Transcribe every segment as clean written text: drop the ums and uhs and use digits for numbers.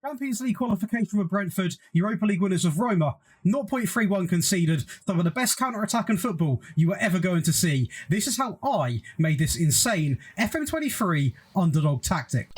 Champions League qualification with Brentford, Europa League winners of Roma, 0.31 conceded, some of the best counter-attack in football you were ever going to see. This is how I made this insane FM23 underdog tactic.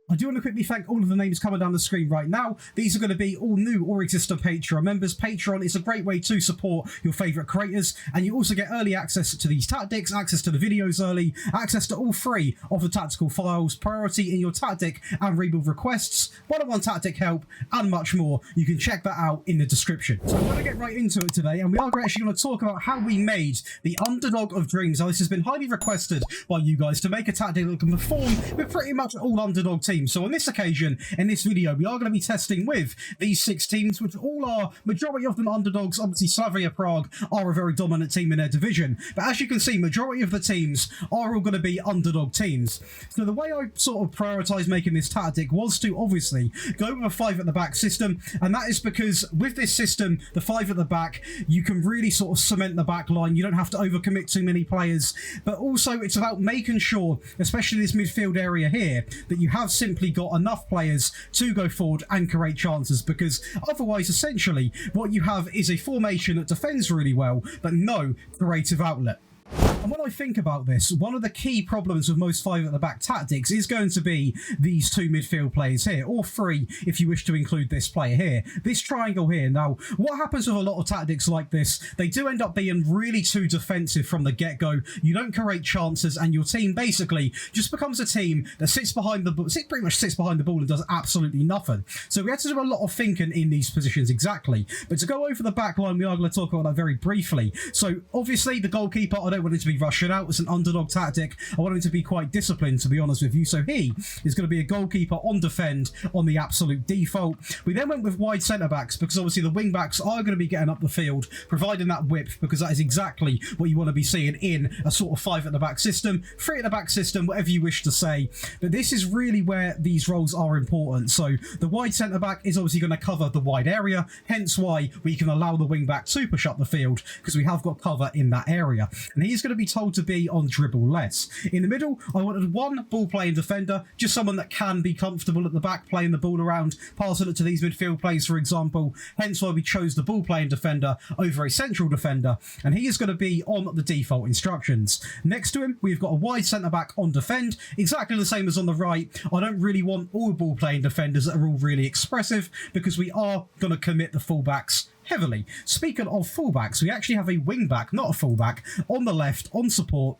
I do want to quickly thank all of the names coming down the screen right now. These are going to be all new or existing Patreon members. Patreon is a great way to support your favourite creators, and you also get early access to these tactics, access to the videos early, access to all 3 of the tactical files, priority in your tactic and rebuild requests, one-on-one tactic help, and much more. You can check that out in the description. So I'm going to get right into it today, and we are actually going to talk about how we made the underdog of dreams. Now, this has been highly requested by you guys to make a tactic that can perform with pretty much all underdog teams. So on this occasion, in this video, we are going to be testing with these 6 teams, which all are, majority of them underdogs. Obviously, Slavia Prague are a very dominant team in their division. But as you can see, majority of the teams are all going to be underdog teams. So the way I sort of prioritised making this tactic was to obviously go with a 5 at the back system. And that is because with this system, the 5 at the back, you can really sort of cement the back line. You don't have to overcommit too many players. But also, it's about making sure, especially this midfield area here, that you have simply got enough players to go forward and create chances, because otherwise essentially what you have is a formation that defends really well but no creative outlet. And when I think about this, one of the key problems with most 5 at the back tactics is going to be these 2 midfield players here, or 3 if you wish to include this player here, this triangle here. Now, what happens with a lot of tactics like this, they do end up being really too defensive from the get-go. You don't create chances, and your team basically just becomes a team that sits behind the ball, pretty much sits behind the ball and does absolutely nothing. So we had to do a lot of thinking in these positions exactly. But to go over the back line, we are going to talk about that very briefly. So obviously the goalkeeper, I don't want him to be rushing out. It's an underdog tactic. I want him to be quite disciplined, to be honest with you. So he is going to be a goalkeeper on defend on the absolute default. We then went with wide centre backs because obviously the wing backs are going to be getting up the field, providing that width, because that is exactly what you want to be seeing in a sort of 5 at the back system, 3 at the back system, whatever you wish to say. But this is really where these roles are important. So the wide centre back is obviously going to cover the wide area, hence why we can allow the wing back to push up the field, because we have got cover in that area. And he's going to be told to be on dribble less. In the middle, I wanted one ball playing defender, just someone that can be comfortable at the back, playing the ball around, passing it to these midfield players, for example. Hence why we chose the ball playing defender over a central defender, and he is going to be on the default instructions. Next to him, we've got a wide centre back on defend, exactly the same as on the right. I don't really want all ball playing defenders that are all really expressive, because we are going to commit the fullbacks heavily. Speaking of fullbacks, we actually have a wing back, not a fullback, on the left, on support.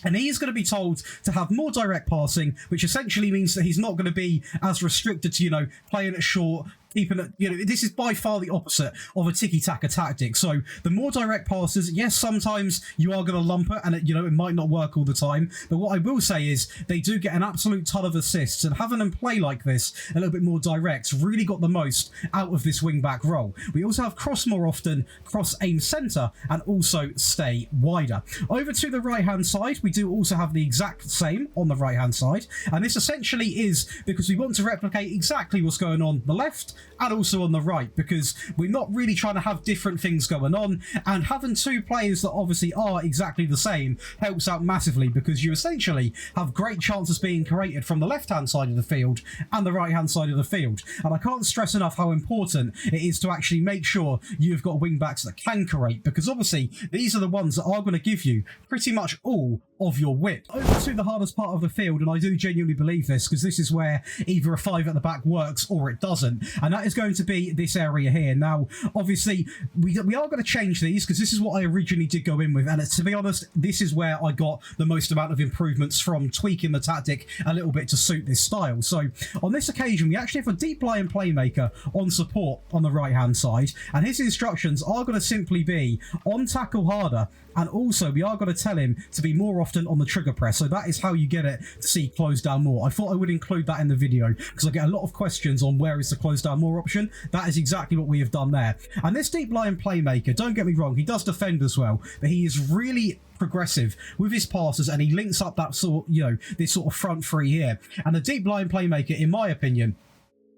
And he is going to be told to have more direct passing, which essentially means that he's not going to be as restricted to, you know, playing it short, keeping it, you know, this is by far the opposite of a tiki-taka tactic. So the more direct passes, yes, sometimes you are going to lump it, and it, you know, it might not work all the time. But what I will say is they do get an absolute ton of assists, and having them play like this, a little bit more direct, really got the most out of this wing-back role. We also have cross more often, cross aim centre, and also stay wider. Over to the right-hand side, we do also have the exact same on the right-hand side, and this essentially is because we want to replicate exactly what's going on the left and also on the right, because we're not really trying to have different things going on, and having 2 players that obviously are exactly the same helps out massively, because you essentially have great chances being created from the left-hand side of the field and the right-hand side of the field. And I can't stress enough how important it is to actually make sure you've got wing-backs that can create, because obviously these are the ones that are going to give you pretty much all of your width. Over to the hardest part of the field, and I do genuinely believe this, because this is where either a 5 at the back works or it doesn't, and that is going to be this area here. Now, obviously, we are going to change these, because this is what I originally did go in with, and to be honest, this is where I got the most amount of improvements from tweaking the tactic a little bit to suit this style. So, on this occasion, we actually have a deep lying playmaker on support on the right-hand side, and his instructions are going to simply be on tackle harder, and also we are going to tell him to be more often on the trigger press. So that is how you get it to see close down more. I thought I would include that in the video, because I get a lot of questions on where is the close down more option. That is exactly what we have done there. And this deep lying playmaker, don't get me wrong, he does defend as well, but he is really progressive with his passes, and he links up that sort, you know, this sort of front 3 here. And the deep lying playmaker, in my opinion,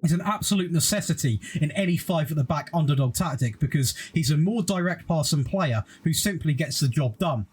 is an absolute necessity in any 5 at the back underdog tactic, because he's a more direct passing player who simply gets the job done.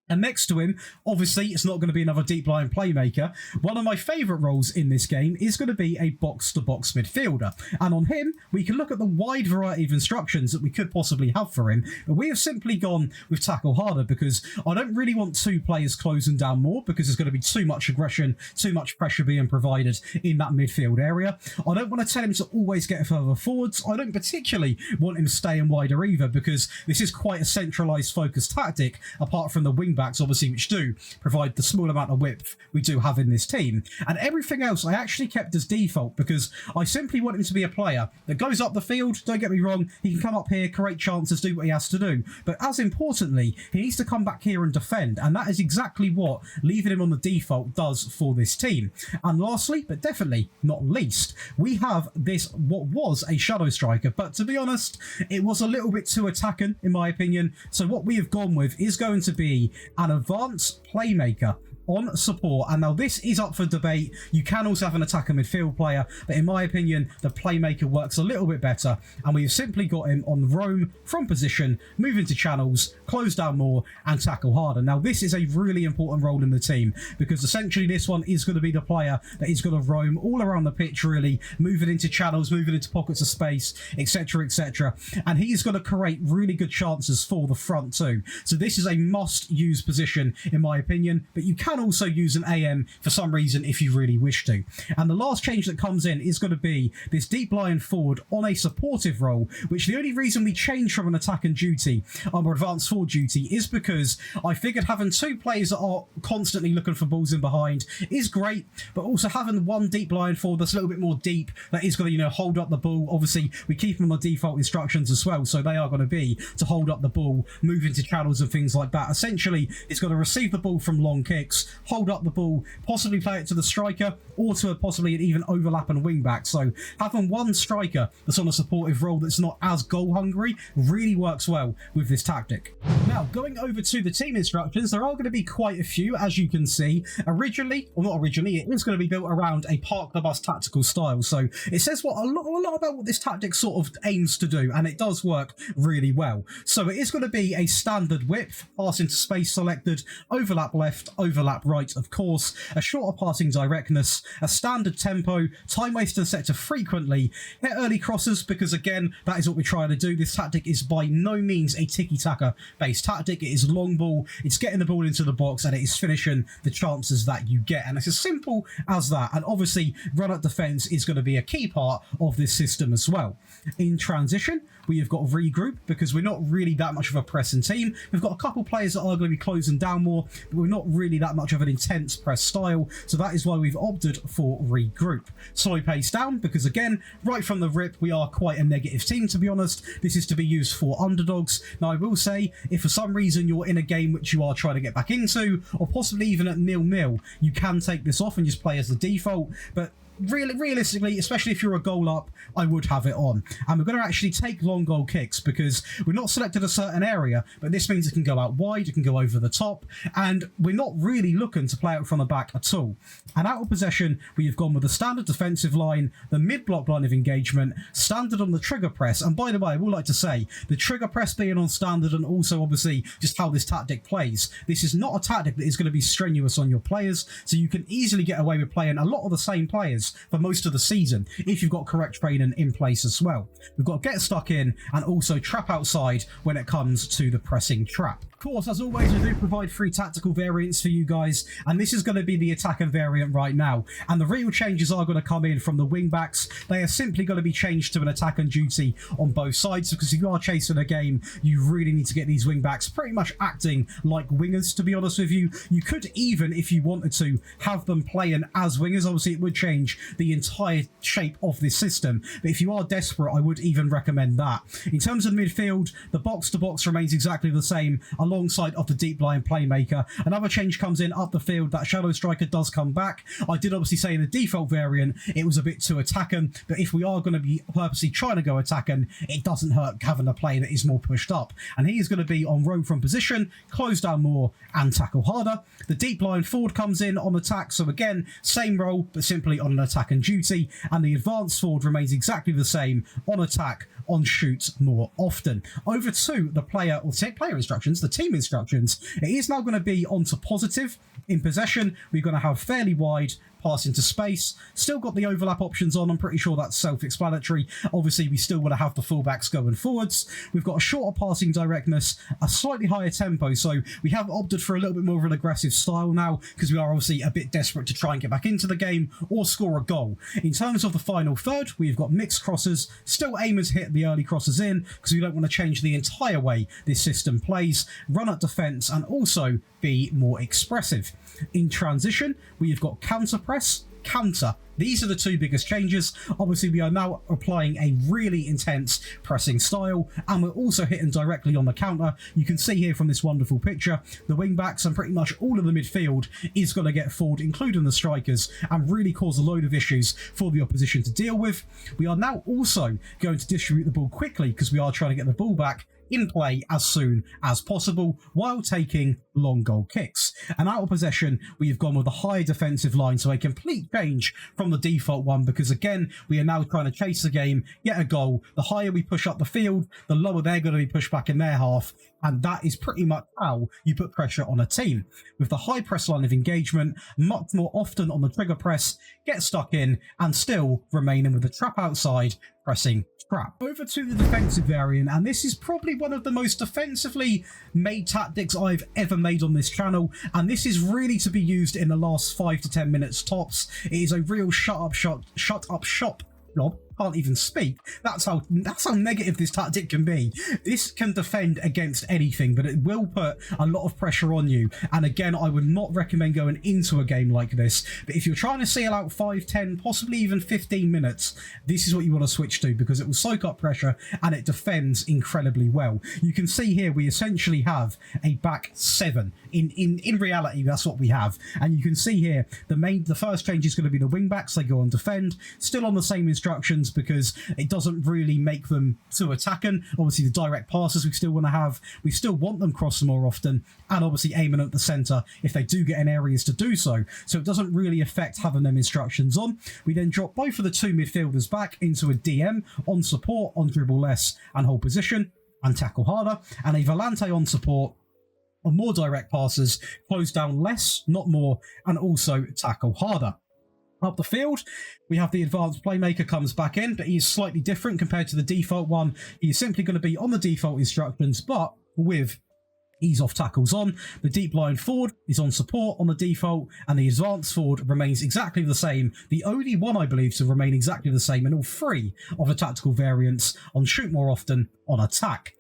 And next to him, obviously, it's not going to be another deep line playmaker. One of my favourite roles in this game is going to be a box-to-box midfielder. And on him, we can look at the wide variety of instructions that we could possibly have for him. But we have simply gone with tackle harder because I don't really want two players closing down more because there's going to be too much aggression, too much pressure being provided in that midfield area. I don't want to tell him to always get further forwards. I don't particularly want him staying wider either because this is quite a centralised focused tactic apart from the wing backs, obviously, which do provide the small amount of width we do have in this team. And everything else I actually kept as default because I simply want him to be a player that goes up the field. Don't get me wrong, he can come up here, create chances, do what he has to do. But as importantly, he needs to come back here and defend. And that is exactly what leaving him on the default does for this team. And lastly, but definitely not least, we have this, what was a shadow striker. But to be honest, it was a little bit too attacking, in my opinion. So what we have gone with is going to be an advanced playmaker on support. And now this is up for debate. You can also have an attacker midfield player, but in my opinion, the playmaker works a little bit better. And we've simply got him on roam from position, move into channels, close down more, and tackle harder. Now this is a really important role in the team because essentially this one is going to be the player that is going to roam all around the pitch, really, moving into channels, moving into pockets of space, etc, etc. And he's going to create really good chances for the front too. So this is a must-use position, in my opinion, but you can also use an AM for some reason if you really wish to. And the last change that comes in is going to be this deep line forward on a supportive role, which the only reason we change from an attacking duty or advanced forward duty is because I figured having two players that are constantly looking for balls in behind is great, but also having one deep line forward that's a little bit more deep that is going to, hold up the ball. Obviously, we keep them on the default instructions as well, so they are going to be to hold up the ball, move into channels and things like that. Essentially, it's going to receive the ball from long kicks, hold up the ball, possibly play it to the striker or to possibly an even overlapping wing back. So having one striker that's on a supportive role that's not as goal hungry really works well with this tactic. Now, going over to the team instructions, there are going to be quite a few, as you can see. Originally, or not originally, it is going to be built around a park the bus tactical style. So it says a lot about what this tactic sort of aims to do, and it does work really well. So it is going to be a standard width, pass into space selected, overlap left, overlap right, of course, a shorter passing directness, a standard tempo, time waster set to frequently, hit early crosses because again, that is what we're trying to do. This tactic is by no means a tiki-taka based tactic. It is long ball, it's getting the ball into the box, and it is finishing the chances that you get. And it's as simple as that. And obviously, run-up defence is going to be a key part of this system as well. In transition, we have got regroup because we're not really that much of a pressing team. We've got a couple players that are going to be closing down more, but we're not really that much of an intense press style, so that is why we've opted for regroup. Slow pace down because again, right from the rip, we are quite a negative team, to be honest. This is to be used for underdogs. Now I will say, if for some reason you're in a game which you are trying to get back into, or possibly even at 0-0, you can take this off and just play as the default, but realistically, especially if you're a goal up, I would have it on. And we're going to actually take long goal kicks because we're not selected a certain area, but this means it can go out wide, it can go over the top, and we're not really looking to play out from the back at all. And out of possession, we have gone with the standard defensive line, the mid-block line of engagement, standard on the trigger press. And by the way, I would like to say, the trigger press being on standard and also obviously just how this tactic plays, this is not a tactic that is going to be strenuous on your players, so you can easily get away with playing a lot of the same players for most of the season if you've got correct training in place as well. We've got to get stuck in and also trap outside when it comes to the pressing trap. Of course, as always, we do provide free tactical variants for you guys, and this is going to be the attacking variant right now. And the real changes are going to come in from the wing backs. They are simply going to be changed to an attacking duty on both sides, because if you are chasing a game, you really need to get these wing backs pretty much acting like wingers, to be honest with you. You could even, if you wanted to, have them playing as wingers. Obviously, it would change the entire shape of this system, but if you are desperate, I would even recommend that. In terms of midfield, the box-to-box remains exactly the same, alongside of the deep line playmaker. Another change comes in up the field. That shadow striker does come back. I did obviously say in the default variant it was a bit too attacking, but if we are going to be purposely trying to go attacking, it doesn't hurt having a play that is more pushed up. And he is going to be on roam from position, close down more, and tackle harder. The deep line forward comes in on attack, so again, same role, but simply on an attacking duty. And the advanced forward remains exactly the same, on attack, on shoot more often. Over to the player instructions, the team instructions. It is now going to be onto positive. In possession, we're going to have fairly wide, pass into space. Still got the overlap options on. I'm pretty sure that's self-explanatory. Obviously, we still want to have the fullbacks going forwards. We've got a shorter passing directness, a slightly higher tempo. So we have opted for a little bit more of an aggressive style now because we are obviously a bit desperate to try and get back into the game or score a goal. In terms of the final third, we've got mixed crosses. Still aiming to hit the early crosses in because we don't want to change the entire way this system plays. Run at defence and also be more expressive. In transition, we've got counter press, counter. These are the two biggest changes. Obviously, we are now applying a really intense pressing style, and we're also hitting directly on the counter. You can see here from this wonderful picture, the wing-backs and pretty much all of the midfield is going to get forward, including the strikers, and really cause a load of issues for the opposition to deal with. We are now also going to distribute the ball quickly because we are trying to get the ball back in play as soon as possible while taking long goal kicks. And out of possession, we've gone with a high defensive line, so a complete change from the default one because, again, we are now trying to chase the game, get a goal. The higher we push up the field, the lower they're going to be pushed back in their half, and that is pretty much how you put pressure on a team. With the high press line of engagement, much more often on the trigger press, get stuck in, and still remaining with the trap outside, pressing trap. Over to the defensive variant, and this is probably one of the most defensively made tactics I've ever made on this channel, and this is really to be used in the last 5 to 10 minutes tops. It is a real shut up shop blob. Can't even speak. That's how negative this tactic can be. This can defend against anything, but it will put a lot of pressure on you. And again, I would not recommend going into a game like this. But if you're trying to seal out 5, 10, possibly even 15 minutes, this is what you want to switch to because it will soak up pressure and it defends incredibly well. You can see here we essentially have a back 7. In reality, that's what we have. And you can see here the first change is going to be the wing backs. They go on defend, still on the same instructions, because it doesn't really make them too attacking. Obviously, the direct passes we still want to have. We still want them crossing more often, and obviously aiming at the centre if they do get in areas to do so. So it doesn't really affect having them instructions on. We then drop both of the two midfielders back into a DM on support, on dribble less, and hold position, and tackle harder, and a volante on support, on more direct passes, close down less, not more, and also tackle harder. Up the field, we have the advanced playmaker comes back in, but he's slightly different compared to the default one. He's simply going to be on the default instructions, but with ease off tackles on. The deep line forward is on support on the default, and the advanced forward remains exactly the same. The only one, I believe, to remain exactly the same in all three of the tactical variants on shoot more often, on attack.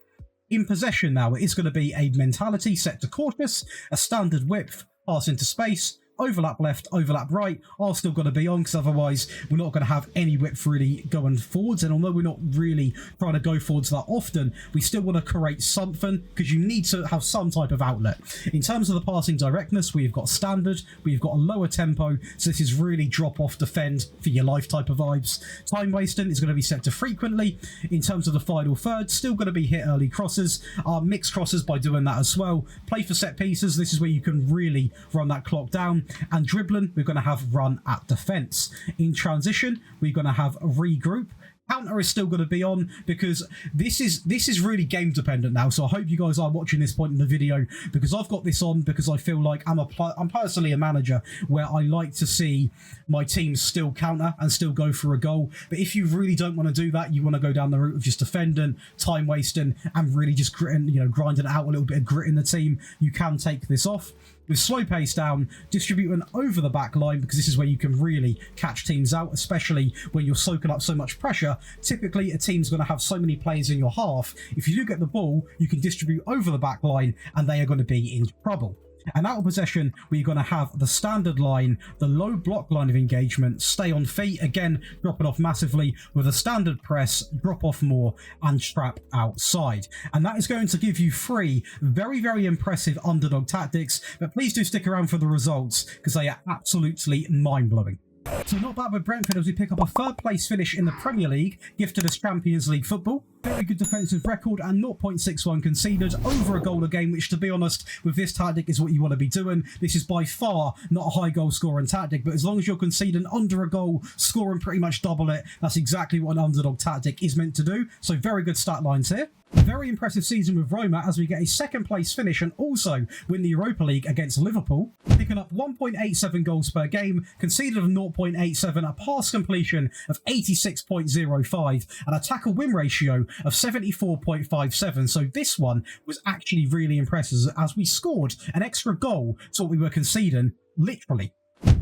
In possession now, it is going to be a mentality set to cautious, a standard width, pass into space, overlap left, overlap right are still going to be on because otherwise we're not going to have any width really going forwards. And although we're not really trying to go forwards that often, we still want to create something because you need to have some type of outlet. In terms of the passing directness, we've got standard, we've got a lower tempo, so this is really drop off, defend for your life type of vibes. Time wasting is going to be set to frequently. In terms of the final third, still going to be hit early crosses, mixed crosses by doing that as well. Play for set pieces, this is where you can really run that clock down. And dribbling, we're going to have run at defence. In transition, we're going to have regroup. Counter is still going to be on because this is really game dependent now. So I hope you guys are watching this point in the video because I've got this on because I feel like I'm personally a manager where I like to see my team still counter and still go for a goal. But if you really don't want to do that, you want to go down the route of just defending, time wasting, and really just grinding it out, a little bit of grit in the team, you can take this off. With slow pace down, distributing over the back line because this is where you can really catch teams out, especially when you're soaking up so much pressure. Typically, a team's going to have so many players in your half. If you do get the ball, you can distribute over the back line and they are going to be in trouble. And out of possession, we're going to have the standard line, the low block line of engagement, stay on feet, again, dropping off massively with a standard press, drop off more, and trap outside. And that is going to give you 3 very, very impressive underdog tactics, but please do stick around for the results because they are absolutely mind-blowing. So not bad with Brentford as we pick up a 3rd place finish in the Premier League, gifted us Champions League football. Very good defensive record and 0.61 conceded, over a goal a game, which, to be honest, with this tactic is what you want to be doing. This is by far not a high goal scoring tactic, but as long as you're conceding under a goal, scoring pretty much double it, that's exactly what an underdog tactic is meant to do. So very good stat lines here. Very impressive season with Roma as we get a second place finish and also win the Europa League against Liverpool, picking up 1.87 goals per game, conceded of 0.87, a pass completion of 86.05, and a tackle win ratio of 74.57. So this one was actually really impressive as we scored an extra goal to what we were conceding, literally.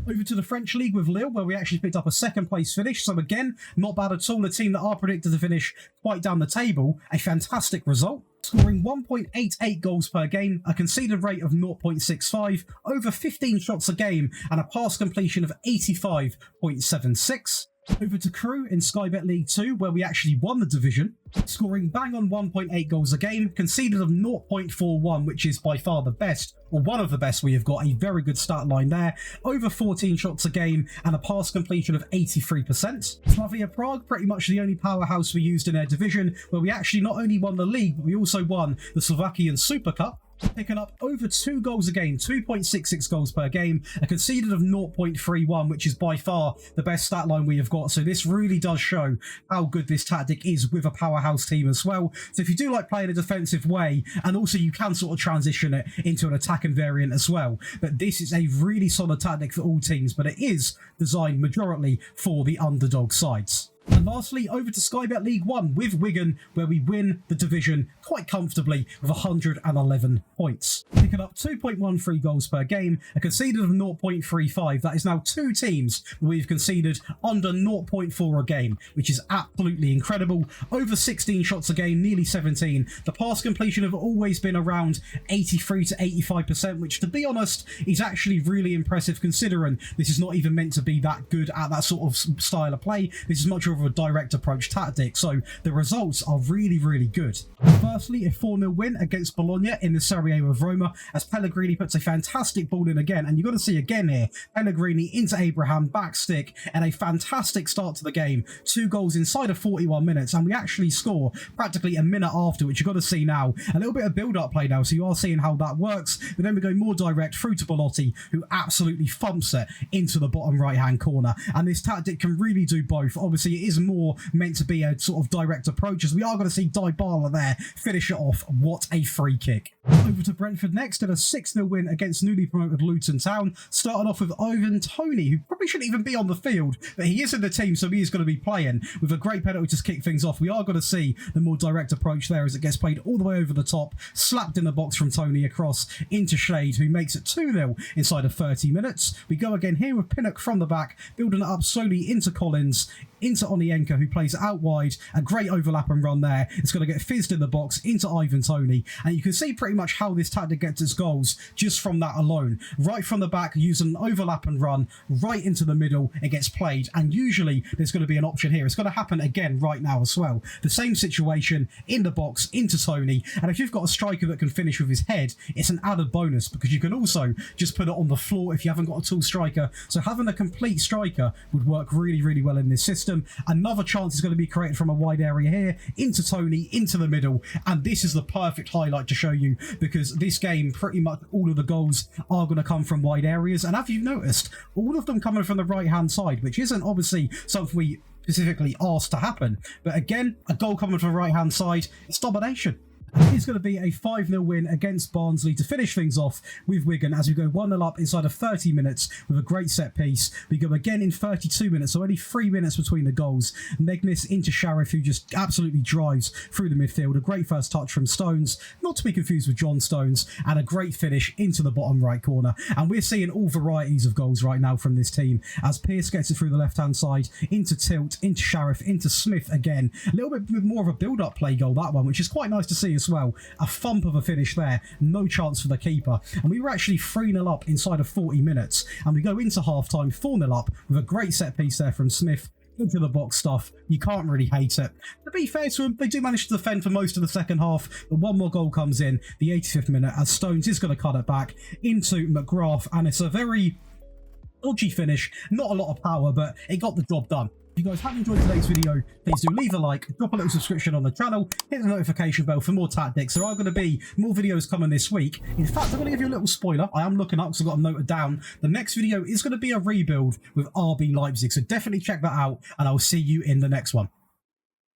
Over to the French League with Lille, where we actually picked up a second place finish. So again, not bad at all. A team that are predicted to finish quite down the table. A fantastic result. Scoring 1.88 goals per game, a conceded rate of 0.65, over 15 shots a game, and a pass completion of 85.76. Over to Crew in Sky Bet League 2, where we actually won the division, scoring bang on 1.8 goals a game, conceded of 0.41, which is by far the best, or one of the best we have got. A very good stat line there, over 14 shots a game, and a pass completion of 83%. Slavia Prague, pretty much the only powerhouse we used in their division, where we actually not only won the league, but we also won the Slovakian Super Cup, picking up over 2 goals a game, 2.66 goals per game, a conceded of 0.31, which is by far the best stat line we have got. So this really does show how good this tactic is with a powerhouse team as well. So if you do like playing a defensive way, and also you can sort of transition it into an attacking variant as well, but this is a really solid tactic for all teams, but it is designed majorly for the underdog sides. And lastly, over to Sky Bet League 1 with Wigan, where we win the division quite comfortably with 111 points. Picking up 2.13 goals per game, a conceded of 0.35. That is now 2 teams we've conceded under 0.4 a game, which is absolutely incredible. Over 16 shots a game, nearly 17. The pass completion have always been around 83 to 85%, which, to be honest, is actually really impressive considering this is not even meant to be that good at that sort of style of play. This is much of a direct approach tactic, so the results are really, really good. Firstly, a 4-0 win against Bologna in the Serie A with Roma, as Pellegrini puts a fantastic ball in again, and you've got to see again here, Pellegrini into Abraham, back stick, and a fantastic start to the game. 2 goals inside of 41 minutes, and we actually score practically a minute after, which you've got to see now. A little bit of build-up play now, so you are seeing how that works, but then we go more direct through to Belotti, who absolutely thumps it into the bottom right-hand corner, and this tactic can really do both. Obviously, it is more meant to be a sort of direct approach, as we are going to see Dybala there finish it off. What a free kick. Over to Brentford next in a 6-0 win against newly promoted Luton Town, starting off with Ivan Toney, who probably shouldn't even be on the field, but he is in the team, so he is going to be playing with a great penalty to kick things off. We are going to see the more direct approach there as it gets played all the way over the top, slapped in the box from Toney across into Shade, who makes it 2-0 inside of 30 minutes. We go again here with Pinnock from the back, building it up slowly into Collins, into Onienka, who plays it out wide. A great overlap and run there. It's going to get fizzed in the box into Ivan Toney, and you can see pretty much how this tactic gets its goals just from that alone. Right from the back, using an overlap and run right into the middle, it gets played, and usually there's going to be an option here. It's going to happen again right now as well. The same situation in the box into Toney, and if you've got a striker that can finish with his head, it's an added bonus because you can also just put it on the floor if you haven't got a tall striker. So having a complete striker would work really, really well in this system. Another chance is going to be created from a wide area here into Toney, into the middle, and this is the perfect highlight to show you, because this game, pretty much all of the goals are going to come from wide areas, and have you noticed all of them coming from the right hand side, which isn't obviously something we specifically asked to happen, but again, a goal coming from the right hand side, it's domination. It's going to be a 5-0 win against Barnsley to finish things off with Wigan as we go 1-0 up inside of 30 minutes with a great set piece. We go again in 32 minutes, so only 3 minutes between the goals. Megnis into Sheriff, who just absolutely drives through the midfield. A great first touch from Stones, not to be confused with John Stones, and a great finish into the bottom right corner. And we're seeing all varieties of goals right now from this team as Pearce gets it through the left-hand side, into Tilt, into Sheriff, into Smith again. A little bit more of a build-up play goal, that one, which is quite nice to see as well. A thump of a finish there, no chance for the keeper, and we were actually 3-0 up inside of 40 minutes, and we go into half-time 4-0 up with a great set piece there from Smith into the box stuff. You can't really hate it. To be fair to them, they do manage to defend for most of the second half, but one more goal comes in the 85th minute as Stones is going to cut it back into McGrath, and it's a very dodgy finish, not a lot of power, but it got the job done. If you guys have enjoyed today's video, please do leave a like, drop a little subscription on the channel, hit the notification bell for more tactics. There are going to be more videos coming this week. In fact, I'm going to give you a little spoiler. I am looking up because I've got them noted down. The next video is going to be a rebuild with RB Leipzig, so definitely check that out, and I'll see you in the next one.